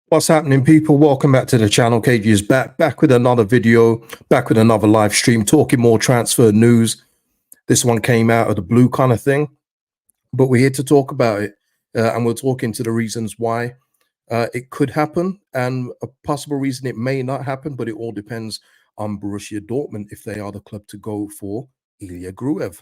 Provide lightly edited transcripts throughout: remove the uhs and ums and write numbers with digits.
What's happening, people? Welcome back to the channel. KG is back with another video, back with another live stream, talking more transfer news. This one came out of the blue kind of thing, but we're here to talk about it, and we'll talk into the reasons why it could happen and a possible reason it may not happen, but it all depends on Borussia Dortmund if they are the club to go for Ilia Gruev.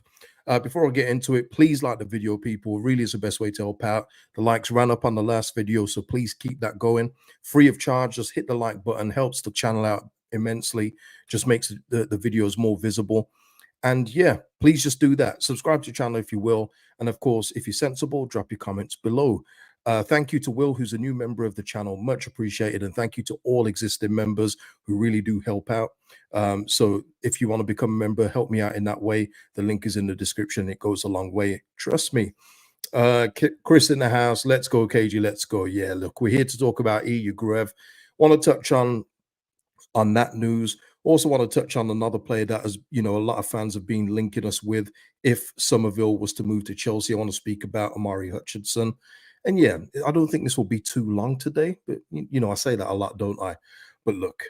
Before I get into it, please like the video, people. It really is the best way to help out. The likes ran up on the last video, so please keep that going. Free of charge, just hit the like button, helps the channel out immensely, just makes the videos more visible. And yeah, please just do that. Subscribe to the channel if you will. And of course, if you're sensible, drop your comments below. Thank you to Will, who's a new member of the channel. Much appreciated. And thank you to all existing members who really do help out. So if you want to become a member, help me out in that way. The link is in the description. It goes a long way. Trust me. Chris in the house. Let's go, KG. Let's go. Yeah, look, we're here to talk about Ilia Gruev. Want to touch on that news. Also want to touch on another player that has, a lot of fans have been linking us with. If Summerville was to move to Chelsea, I want to speak about Omari Hutchinson. And yeah, I don't think this will be too long today, but I say that a lot, don't I? But look,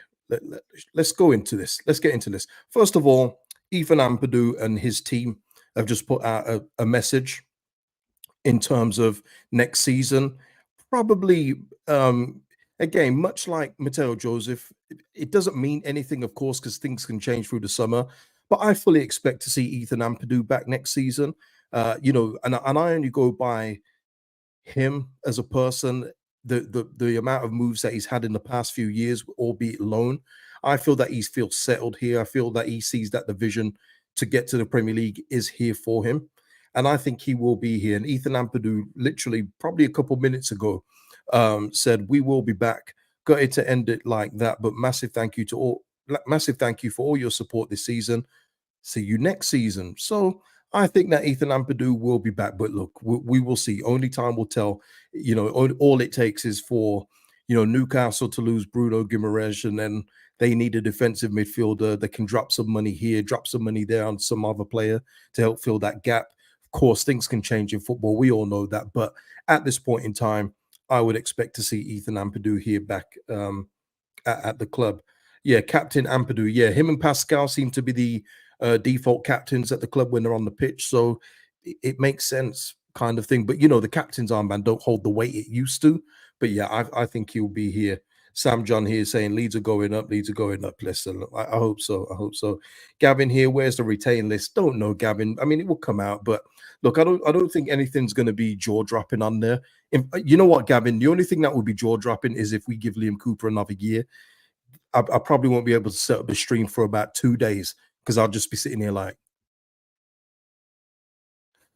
let's go into this. Let's get into this. First of all, Ethan Ampadu and his team have just put out a message in terms of next season. Probably, again, much like Mateo Joseph, it doesn't mean anything, of course, because things can change through the summer. But I fully expect to see Ethan Ampadu back next season. And I only go by him as a person, the amount of moves that he's had in the past few years, albeit loan. I feel that he feels settled here. I feel that he sees that the vision to get to the Premier League is here for him. And I think he will be here. And Ethan Ampadu, literally probably a couple minutes ago, said, "We will be back." Got it to end it like that. But massive thank you for all your support this season. See you next season. So I think that Ethan Ampadu will be back, but look, we will see. Only time will tell. All it takes is for Newcastle to lose Bruno Guimaraes, and then they need a defensive midfielder that can drop some money here, drop some money there on some other player to help fill that gap. Of course, things can change in football. We all know that, but at this point in time, I would expect to see Ethan Ampadu here back at the club. Yeah, Captain Ampadu. Yeah, him and Pascal seem to be the default captains at the club when they're on the pitch, so it makes sense, kind of thing. But the captain's armband don't hold the weight it used to. But yeah, I think he'll be here. Sam John here saying Leeds are going up. Leeds are going up. Listen, I hope so. I hope so. Gavin here, where's the retain list? Don't know, Gavin. I mean, it will come out, but look, I don't think anything's going to be jaw dropping on there. You know what, Gavin? The only thing that would be jaw dropping is if we give Liam Cooper another year. I probably won't be able to set up the stream for about 2 days because I'll just be sitting here like.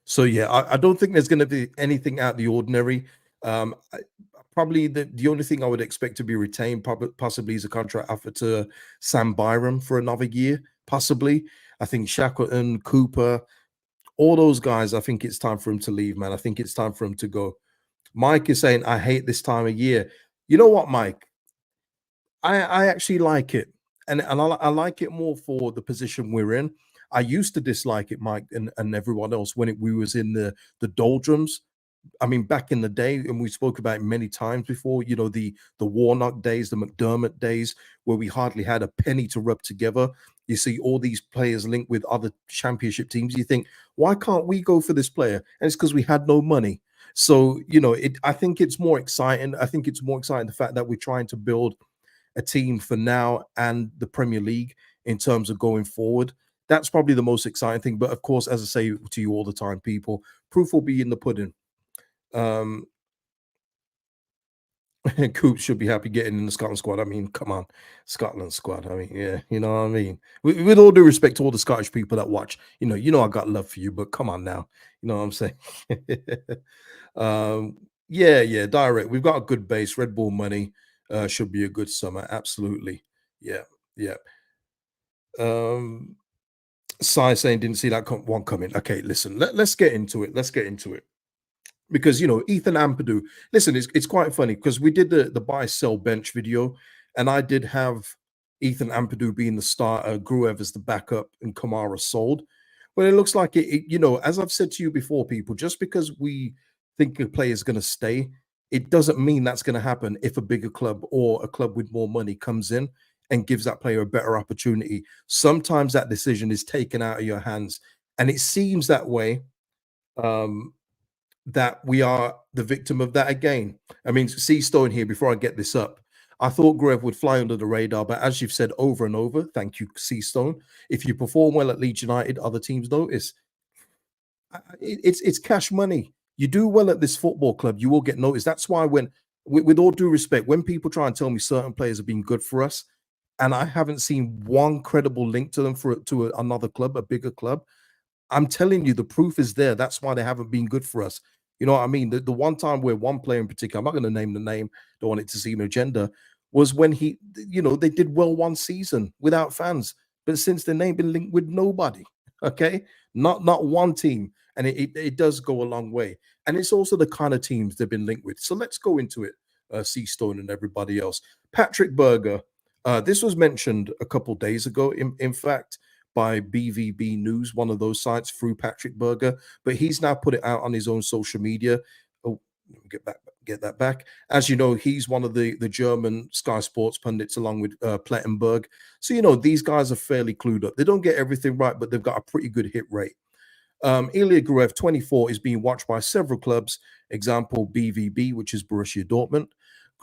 So yeah, I don't think there's going to be anything out of the ordinary. Probably the only thing I would expect to be retained possibly is a contract offer to Sam Byram for another year, possibly. I think Shackleton, Cooper, all those guys, I think it's time for him to leave, man. I think it's time for him to go. Mike is saying, I hate this time of year. You know what, Mike? I actually like it. And I like it more for the position we're in. I used to dislike it, Mike, and everyone else when we was in the doldrums. I mean, back in the day, and we spoke about it many times before, the Warnock days, the McDermott days, where we hardly had a penny to rub together. You see all these players linked with other championship teams. You think, why can't we go for this player? And it's because we had no money. So, I think it's more exciting. I think it's more exciting the fact that we're trying to build a team for now and the Premier League in terms of going forward. That's probably the most exciting thing. But of course, as I say to you all the time, people, proof will be in the pudding. Coop should be happy getting in the Scotland squad. I mean, come on, Scotland squad. I mean, yeah, you know what I mean. With all due respect to all the Scottish people that watch, I got love for you, but come on now, you know what I'm saying. Yeah, direct. We've got a good base. Red Bull money should be a good summer. Absolutely, yeah. Sai saying didn't see that one coming. Okay, listen, let's get into it. Let's get into it. Because Ethan Ampadu, listen, it's quite funny because we did the buy sell bench video, and I did have Ethan Ampadu being the starter, Gruev as the backup, and Kamara sold. But it looks like as I've said to you before, people, just because we think a player is going to stay it doesn't mean that's going to happen if a bigger club or a club with more money comes in and gives that player a better opportunity. Sometimes that decision is taken out of your hands, and it seems that way. Um, that we are the victim of that again. I mean, C Stone here, before I get this up, I thought Gruev would fly under the radar, but as you've said over and over, thank you, C Stone. If you perform well at Leeds United, other teams notice. It's cash money. You do well at this football club, you will get noticed. That's why when, with all due respect, when people try and tell me certain players have been good for us, and I haven't seen one credible link to them another club, a bigger club, I'm telling you, the proof is there. That's why they haven't been good for us. You know what I mean? The one time where one player in particular, I'm not going to name the name, don't want it to seem agenda, was when they did well one season without fans. But since then, they've been linked with nobody. Okay. Not one team. And it does go a long way. And it's also the kind of teams they've been linked with. So let's go into it, C Stone and everybody else. Patrick Berger. This was mentioned a couple days ago. In fact, by BVB News, one of those sites, through Patrick Berger, but he's now put it out on his own social media. Oh, get that back. As you know, he's one of the German Sky Sports pundits along with Plettenberg. So these guys are fairly clued up. They don't get everything right, but they've got a pretty good hit rate. Ilia Gruev, 24, is being watched by several clubs. Example, BVB, which is Borussia Dortmund.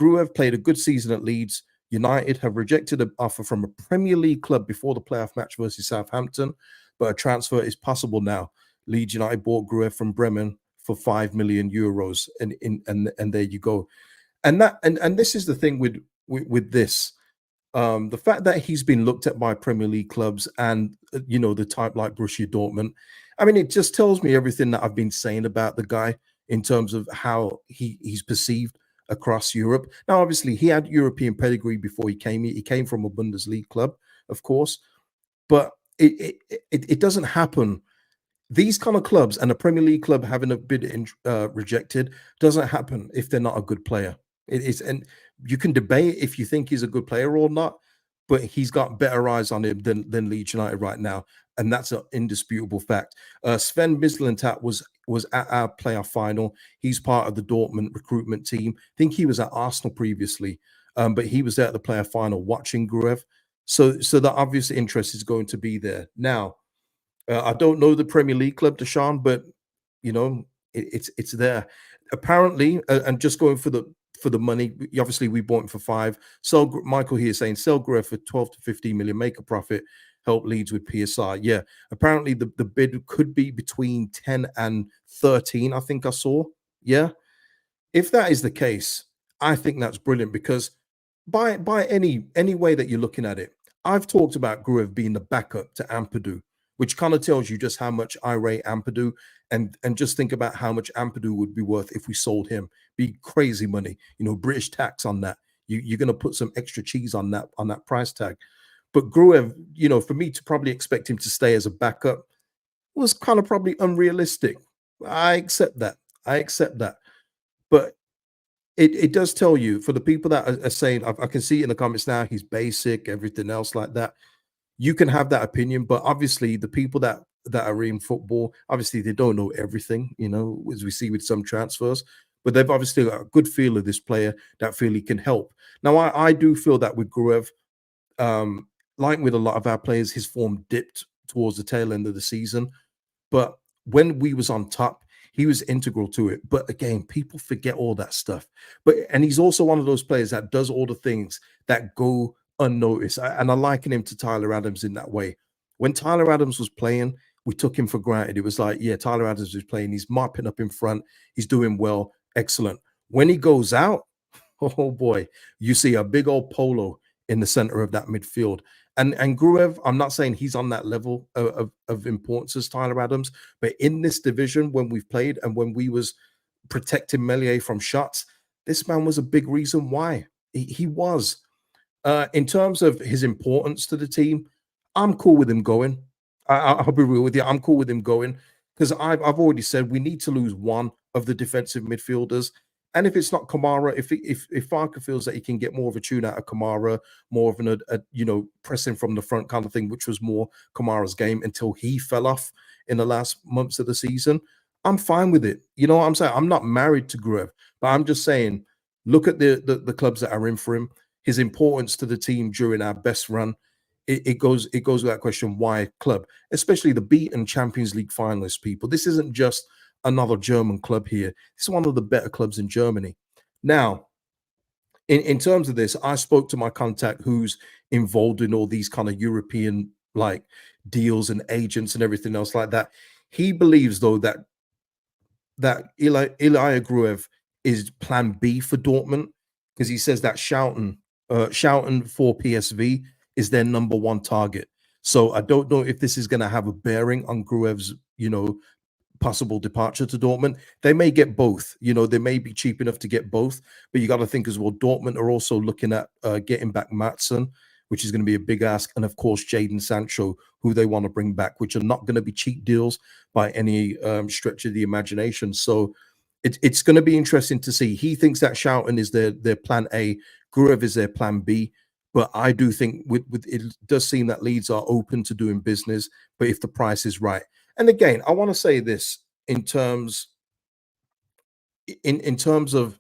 Gruev played a good season at Leeds. United have rejected an offer from a Premier League club before the playoff match versus Southampton, but a transfer is possible now. Leeds United bought Gruev from Bremen for 5 million euros, and there you go. And this is the thing with this. The fact that he's been looked at by Premier League clubs and the type like Borussia Dortmund, I mean, it just tells me everything that I've been saying about the guy in terms of how he's perceived across Europe. Now, obviously, he had European pedigree before he came here. He came from a Bundesliga club, of course, but it doesn't happen. These kind of clubs and a Premier League club having a bid rejected doesn't happen if they're not a good player. It is, and you can debate if you think he's a good player or not, but he's got better eyes on him than Leeds United right now, and that's an indisputable fact. Sven Mislintat was at our playoff final. He's part of the Dortmund recruitment team. I think he was at Arsenal previously, but he was there at the playoff final watching Gruev. So the obvious interest is going to be there. Now, I don't know the Premier League club, Deshaun, but it's there. Apparently, and just going for the money, obviously we bought him for 5. So Michael here saying sell Gruev for 12 to 15 million, make a profit, help Leeds with PSR. Yeah, apparently the bid could be between 10 and 13, I think I saw. Yeah. If that is the case, I think that's brilliant because by any way that you're looking at it, I've talked about Gruev being the backup to Ampadu, which kind of tells you just how much I rate Ampadu, and just think about how much Ampadu would be worth if we sold him. Be crazy money, British tax on that. You're going to put some extra cheese on that price tag. But Gruev, for me to probably expect him to stay as a backup was kind of probably unrealistic. I accept that. But it does tell you, for the people that are saying, I can see in the comments now, he's basic, everything else like that. You can have that opinion, but obviously the people that are in football, obviously they don't know everything, as we see with some transfers, but they've obviously got a good feel of this player, that feel he can help. Now, I do feel that with Gruev, like with a lot of our players, his form dipped towards the tail end of the season. But when we was on top, he was integral to it. But again, people forget all that stuff. And he's also one of those players that does all the things that go unnoticed. And I liken him to Tyler Adams in that way. When Tyler Adams was playing, we took him for granted. It was like, yeah, Tyler Adams is playing. He's mopping up in front. He's doing well. Excellent. When he goes out, oh boy, you see a big old polo in the center of that midfield. And Gruev, I'm not saying he's on that level of importance as Tyler Adams, but in this division, when we've played and when we was protecting Melier from shots, this man was a big reason why. He was. In terms of his importance to the team, I'm cool with him going. I'll be real with you. I'm cool with him going because I've already said we need to lose one of the defensive midfielders. And if it's not Kamara, if Farker feels that he can get more of a tune out of Kamara, more of an pressing from the front kind of thing, which was more Kamara's game until he fell off in the last months of the season, I'm fine with it. You know what I'm saying? I'm not married to Gruev, but I'm just saying, look at the clubs that are in for him, his importance to the team during our best run. It goes without question why club, especially the beaten Champions League finalists. People, this isn't just another German club here. It's one of the better clubs in Germany. Now, in terms of this, I spoke to my contact who's involved in all these kind of European like deals and agents and everything else like that. He believes though that Ilia Gruev is plan B for Dortmund because he says that Schouten for PSV is their number one target. So I don't know if this is going to have a bearing on Gruev's, possible departure to Dortmund. They may get both. They may be cheap enough to get both, but you got to think as well. Dortmund are also looking at getting back Matson, which is going to be a big ask, and of course Jadon Sancho, who they want to bring back, which are not going to be cheap deals by any stretch of the imagination. So it's going to be interesting to see. He thinks that Schouten is their plan A, Gruev is their plan B. But I do think with it does seem that Leeds are open to doing business, but if the price is right. And again, I want to say this in terms of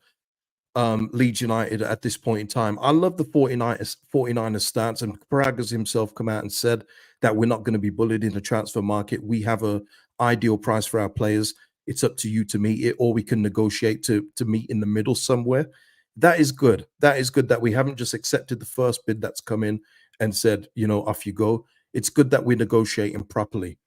Leeds United at this point in time. I love the 49ers stance, and Bragas himself come out and said that we're not going to be bullied in the transfer market. We have a ideal price for our players. It's up to you to meet it, or we can negotiate to meet in the middle somewhere. That is good. That is good that we haven't just accepted the first bid that's come in and said, off you go. It's good that we're negotiating properly.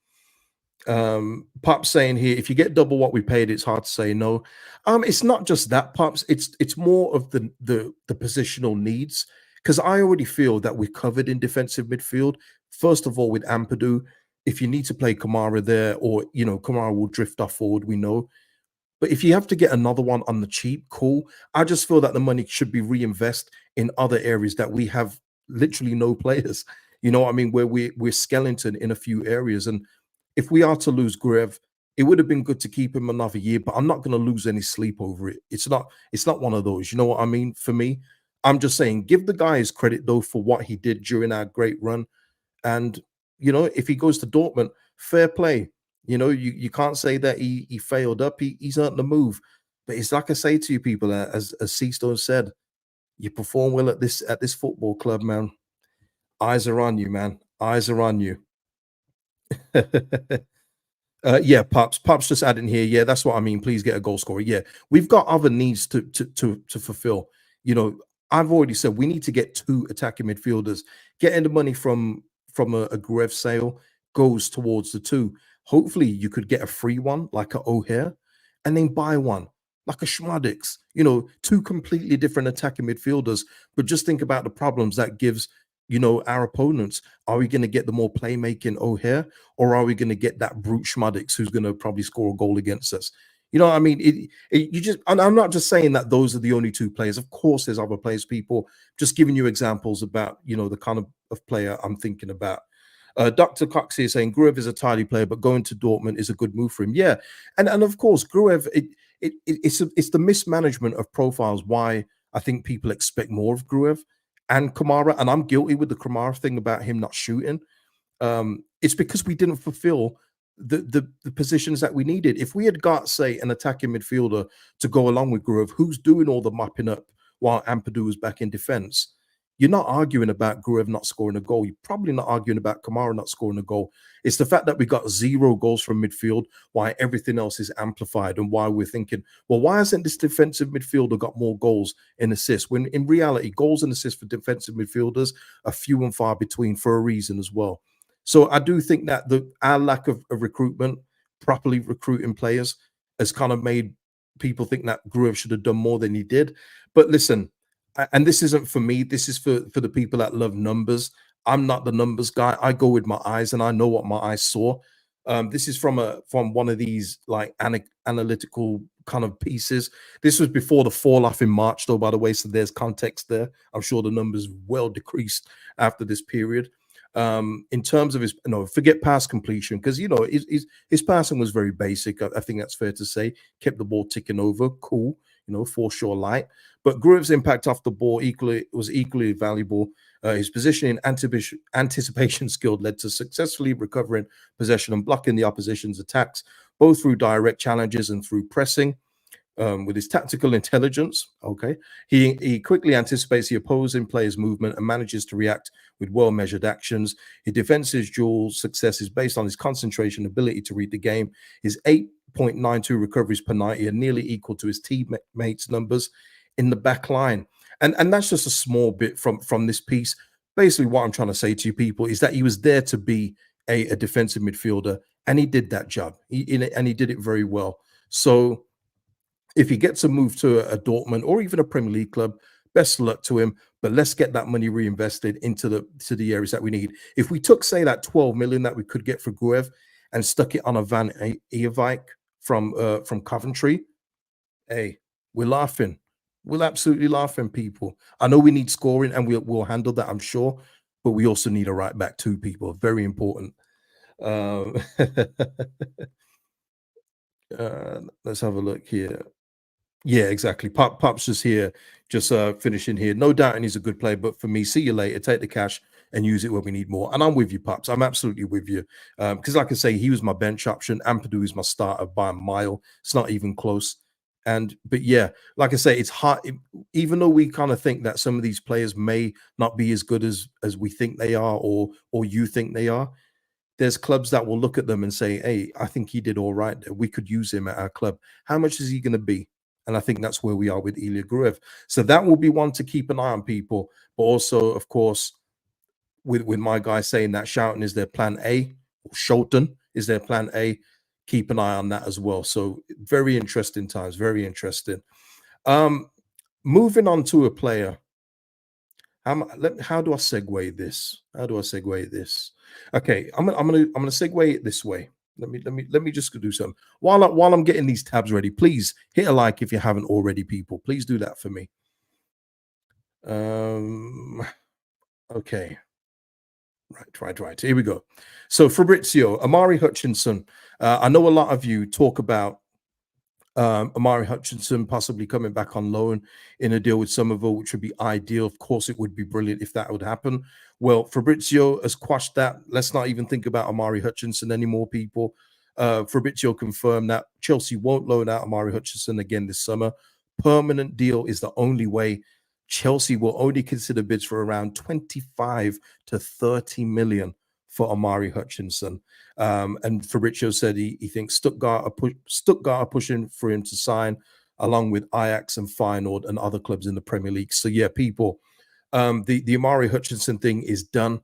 Pop's saying here, if you get double what we paid, it's hard to say no. It's not just that, Pops. It's more of the positional needs, because I already feel that we're covered in defensive midfield. First of all, with Ampadu, if you need to play Kamara there, or Kamara will drift off forward, we know. But if you have to get another one on the cheap, cool. I just feel that the money should be reinvested in other areas that we have literally no players. You know what I mean? Where we're skeleton in a few areas. And if we are to lose Gruev, it would have been good to keep him another year, but I'm not going to lose any sleep over it. It's not one of those. You know what I mean? For me, I'm just saying, give the guy his credit though for what he did during our great run. And if he goes to Dortmund, fair play. You can't say that he failed up. He's earned the move. But it's like I say to you people, as C-Stone said, you perform well at this football club, man. Eyes are on you, man. Eyes are on you. Yeah, Pops just adding here. Yeah, that's what I mean. Please get a goal scorer. Yeah, we've got other needs to fulfill. I've already said we need to get two attacking midfielders. Getting the money from a Gruev sale goes towards the two. Hopefully, you could get a free one like a O'Hare, and then buy one like a Schmadix. Two completely different attacking midfielders. But just think about the problems that gives. Our opponents. Are we going to get the more playmaking O'Hare, or are we going to get that brute Schmadix who's going to probably score a goal against us? You know what I mean? And I'm not just saying that those are the only two players. Of course, there's other players, people. Just giving you examples about, the kind of player I'm thinking about. Dr. Cox here saying Gruev is a tidy player, but going to Dortmund is a good move for him. Yeah. And of course, Gruev, it's the mismanagement of profiles why I think people expect more of Gruev and Kamara, and I'm guilty with the Kamara thing about him not shooting. It's because we didn't fulfill the positions that we needed. If we had got, say, an attacking midfielder to go along with Gruev, who's doing all the mopping up while Ampadu was back in defense, you're not arguing about Gruev not scoring a goal. You're probably not arguing about Kamara not scoring a goal. It's the fact that we got 0 goals from midfield, why everything else is amplified, and why we're thinking, well, why hasn't this defensive midfielder got more goals and assists? When in reality, goals and assists for defensive midfielders are few and far between for a reason as well. So I do think that our lack of recruitment, properly recruiting players, has kind of made people think that Gruev should have done more than he did. But listen, and this isn't for me, this is for the people that love numbers. I'm not the numbers guy. I go with my eyes, and I know what my eyes saw. This is from one of these like analytical kind of pieces. This was before the fall off in March, though, by the way, so there's context there. I'm sure the numbers well decreased after this period. In terms of his, forget pass completion, because his passing was very basic. I think that's fair to say. Kept the ball ticking over, cool, for sure, light. But Gruev's impact off the ball was equally valuable. His positioning anticipation skill led to successfully recovering possession and blocking the opposition's attacks. both through direct challenges and through pressing. With his tactical intelligence, he quickly anticipates the opposing player's movement and manages to react with well-measured actions. His defensive dual success is based on his concentration, ability to read the game. His 8.92 recoveries per 90 are nearly equal to his teammates' numbers in the back line. And that's just a small bit from this piece. Basically, what I'm trying to say to you people is that he was there to be a defensive midfielder, and he did that job. And he did it very well. So if he gets a move to a Dortmund or even a Premier League club, best of luck to him. But let's get that money reinvested into the areas that we need. If we took, say, that 12 million that we could get for Gruev and stuck it on a Van Eerwijk from Coventry, hey, we're laughing. We're absolutely laughing, people. I know we need scoring, and we'll handle that, I'm sure. But we also need a right back too, people. Very important. Let's have a look here. Yeah, exactly. Pop's just here, just finishing here. No doubting he's a good player, but for me, see you later. Take the cash and use it when we need more. And I'm with you, Pops. I'm absolutely with you. Because like I say, he was my bench option. Ampadu is my starter by a mile. It's not even close. But yeah, like I say, it's hard. Even though we kind of think that some of these players may not be as good as we think they are, or you think they are, there's clubs that will look at them and say, hey, I think he did all right. We could use him at our club. How much is he going to be? And I think that's where we are with Ilia Gruev. So that will be one to keep an eye on, people. But also, of course, with my guy saying that Shoughton is their plan A, or Shoughton is their plan A, keep an eye on that as well. So very interesting times, very interesting. Moving on to a player. How do I segue this? How do I segue this? Okay, I'm gonna segue it this way. Let me just do something while I'm getting these tabs ready. Please hit a like if you haven't already, people. Please do that for me. Okay, right. Here we go. So Fabrizio, Omari Hutchinson. I know a lot of you talk about Omari Hutchinson possibly coming back on loan in a deal with Somerville, which would be ideal. Of course, it would be brilliant if that would happen. Well, Fabrizio has quashed that. Let's not even think about Omari Hutchinson anymore, people. Fabrizio confirmed that Chelsea won't loan out Omari Hutchinson again this summer. Permanent deal is the only way. Chelsea will only consider bids for around 25 to 30 million for Omari Hutchinson. And Fabrizio said he thinks Stuttgart are pushing for him to sign, along with Ajax and Feyenoord and other clubs in the Premier League. So yeah, people, the Omari Hutchinson thing is done.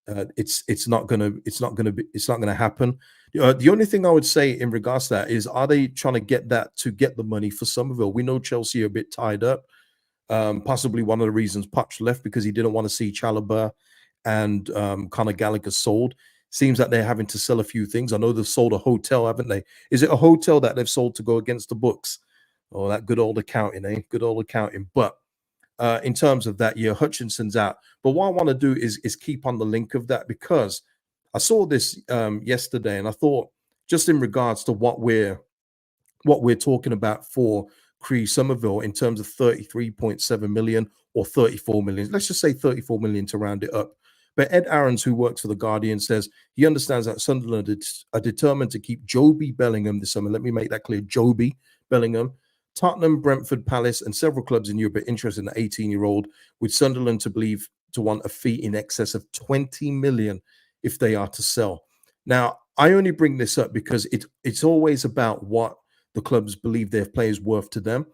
It's not gonna happen. The only thing I would say in regards to that is, are they trying to get the money for Somerville? We know Chelsea are a bit tied up. Possibly one of the reasons Poch left, because he didn't want to see Chalobah and Conor Gallagher sold. Seems that they're having to sell a few things. I know they've sold a hotel, haven't they? Is it a hotel that they've sold to go against the books? Oh, that good old accounting, eh? Good old accounting. But in terms of that, yeah, Hutchinson's out. But what I want to do is keep on the link of that, because I saw this yesterday, and I thought, just in regards to what we're talking about for Cree Somerville in terms of 33.7 million or 34 million. Let's just say 34 million to round it up. But Ed Aarons, who works for The Guardian, says he understands that Sunderland are determined to keep Jobe Bellingham this summer. Let me make that clear. Jobe Bellingham. Tottenham, Brentford, Palace, and several clubs in Europe are interested in the 18-year-old, with Sunderland to want a fee in excess of 20 million if they are to sell. Now, I only bring this up because it's always about what the clubs believe their players worth to them.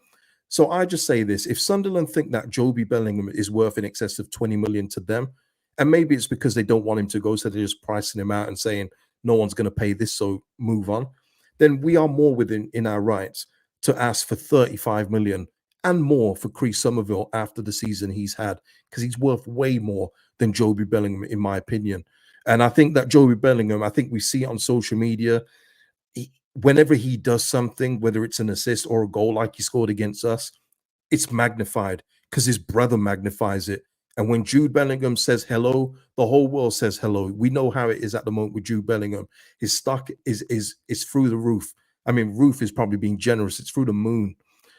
So I just say this: if Sunderland think that Jobe Bellingham is worth in excess of 20 million to them, and maybe it's because they don't want him to go, so they're just pricing him out and saying no one's going to pay this, so move on, then we are more within our rights to ask for 35 million and more for Cree Somerville after the season he's had, because he's worth way more than Jobe Bellingham, in my opinion. And I think that Jobe Bellingham, I think we see it on social media, whenever he does something, whether it's an assist or a goal like he scored against us, it's magnified because his brother magnifies it. And when Jude Bellingham says hello, the whole world says hello. We know how it is at the moment with Jude Bellingham. His stock is through the roof. I mean, roof is probably being generous. It's through the moon.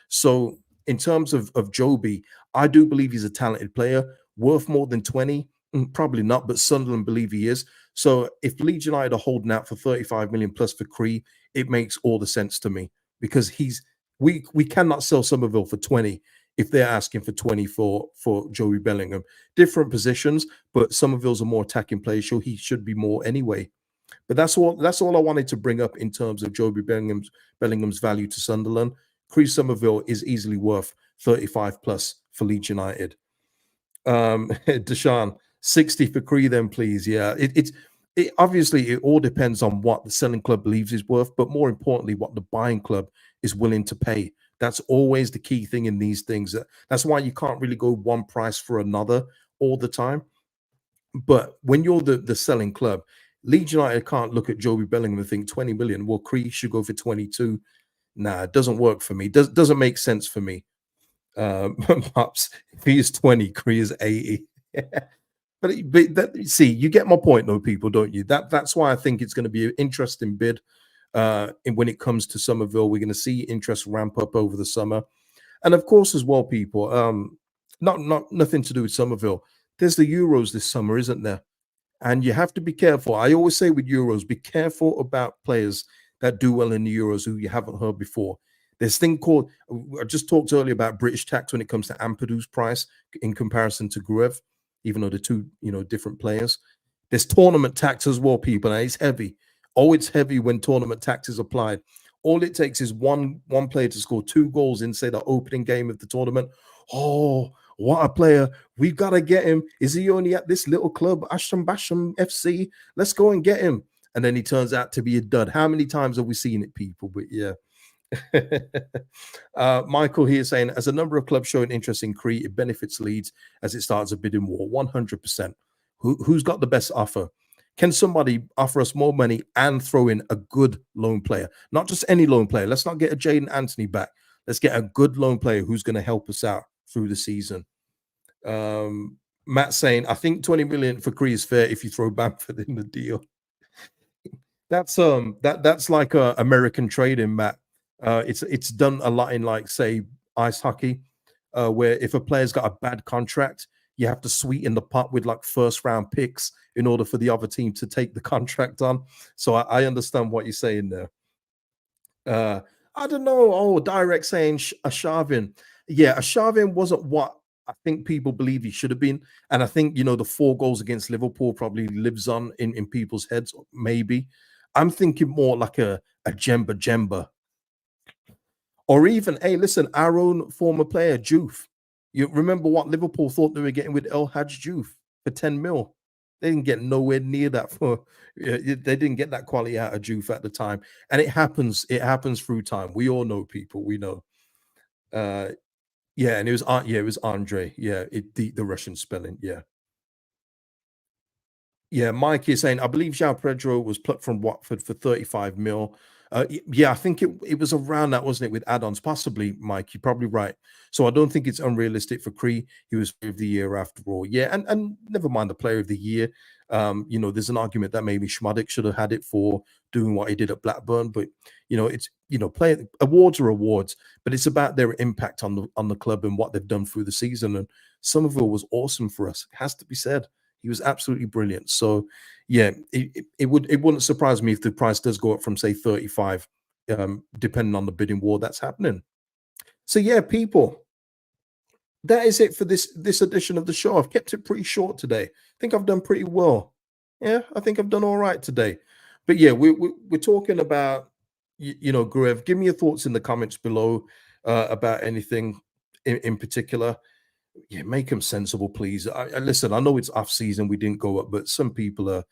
So in terms of Jobe, I do believe he's a talented player, worth more than 20. Probably not, but Sunderland believe he is. So if Leeds United are holding out for 35 million plus for Cree, it makes all the sense to me because we cannot sell Somerville for 20 if they're asking for 20 for Joey Bellingham. Different positions, but Somerville's a more attacking player, so he should be more anyway. But that's all I wanted to bring up in terms of Jobe Bellingham's value to Sunderland. Chris Somerville is easily worth 35 plus for Leeds United. Deshaun, 60 for Cree then, please. Yeah, it obviously it all depends on what the selling club believes is worth, but more importantly, what the buying club is willing to pay. That's always the key thing in these things. That's why you can't really go one price for another all the time. But when you're the selling club, Leeds United can't look at Jobe Bellingham and think 20 million. Well, Cree should go for 22. Nah, it doesn't work for me. Doesn't make sense for me. Perhaps if he is 20, Cree is 80. but see, you get my point, though, people, don't you? That's why I think it's going to be an interesting bid. When it comes to Somerville, we're going to see interest ramp up over the summer, and of course, as well, people. Nothing to do with Somerville. There's the Euros this summer, isn't there? And you have to be careful. I always say with Euros, be careful about players that do well in the Euros who you haven't heard before. There's thing called, I just talked earlier about British tax when it comes to Ampadu's price in comparison to Gruev, even though they're two, different players. There's tournament tax as well, people, and it's heavy. Oh, it's heavy when tournament tax is applied. All it takes is one player to score 2 goals in, say, the opening game of the tournament. Oh, what a player. We've got to get him. Is he only at this little club, Ashton Basham FC? Let's go and get him. And then he turns out to be a dud. How many times have we seen it, people? But yeah. Michael here saying, as a number of clubs showing interest in Cree, it benefits Leeds as it starts a bidding war. 100%. Who's got the best offer? Can somebody offer us more money and throw in a good loan player? Not just any loan player. Let's not get a Jaden Anthony back. Let's get a good loan player who's going to help us out through the season. Matt saying, I think 20 million for Cree is fair if you throw Bamford in the deal. That's like a American trading, Matt. It's done a lot in, like, say, ice hockey, where if a player's got a bad contract, you have to sweeten the pot with like first round picks in order for the other team to take the contract on. So I understand what you're saying there. I don't know. Oh, direct saying Ashavin. Yeah, Ashavin wasn't what I think people believe he should have been. And I think, the 4 goals against Liverpool probably lives on in people's heads, maybe. I'm thinking more like a Jemba. Or even, hey, listen, our own former player, Juve. You remember what Liverpool thought they were getting with El Hadj Juve for 10 mil? They didn't get nowhere near that they didn't get that quality out of Juve at the time. And it happens through time. We all know, people. We know. Yeah, and it was Andre. Yeah, the Russian spelling. Yeah. Yeah, Mike is saying, I believe João Pedro was plucked from Watford for 35 mil. Yeah, I think it was around that, wasn't it, with add-ons? Possibly, Mike. You're probably right. So I don't think it's unrealistic for Cree. He was player of the year after all. Yeah, and never mind the player of the year. There's an argument that maybe Schmaddick should have had it for doing what he did at Blackburn. But it's player awards are awards, but it's about their impact on the club and what they've done through the season. And Somerville was awesome for us. It has to be said. He was absolutely brilliant. So, yeah, it wouldn't surprise me if the price does go up from, say, 35, depending on the bidding war that's happening. So, yeah, people, that is it for this edition of the show. I've kept it pretty short today. I think I've done pretty well. Yeah, I think I've done all right today. But yeah, we're talking about, Gruev. Give me your thoughts in the comments below about anything in particular. Yeah, make them sensible, please. I listen. I know it's off season. We didn't go up, but some people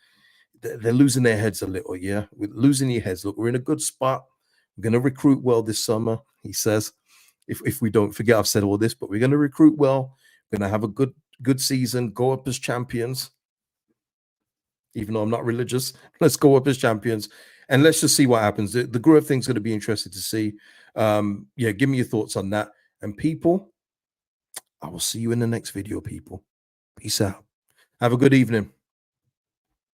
they're losing their heads a little. Yeah, we're losing your heads. Look, we're in a good spot. We're going to recruit well this summer. He says, if we don't forget, I've said all this, but we're going to recruit well. We're going to have a good season. Go up as champions. Even though I'm not religious, let's go up as champions, and let's just see what happens. The Gruev thing's going to be interesting to see. Yeah, give me your thoughts on that. And people, I will see you in the next video, people. Peace out. Have a good evening.